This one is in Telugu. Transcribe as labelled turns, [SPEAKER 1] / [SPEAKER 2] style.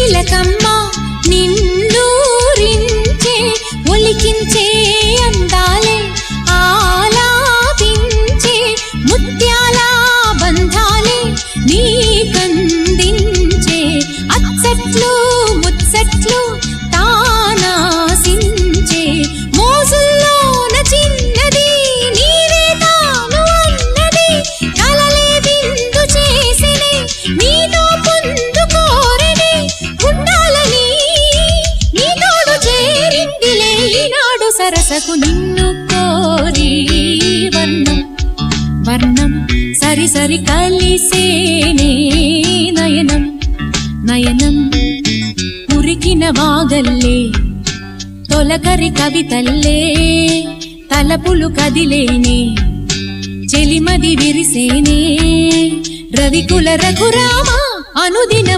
[SPEAKER 1] చిలకమ్మ నిన్నూరించే ఒలికించే అందాలే ఆలాపించే ముత్యాల బంధాలే నీకందించే అచ్చట్లు ముచ్చట్లు తానాసించే మోజుల్లోన చిన్నది నీవే తాను అన్నది కలలే విందు చేసినే నీతో పొందుకోరనే ఉండాలని నీ తోడు చేరిందిలే ఈనాడు సరసకు నిన్ను కోరి వర్ణం వర్ణం సరి సరి కలిసేనే నయనం నయనం మురికిన వాగల్లే తొలకరి కవితల్లే తలపులు కదిలేనే చెలిమది విరిసేనే రవికుల రఘురామ అనుదిన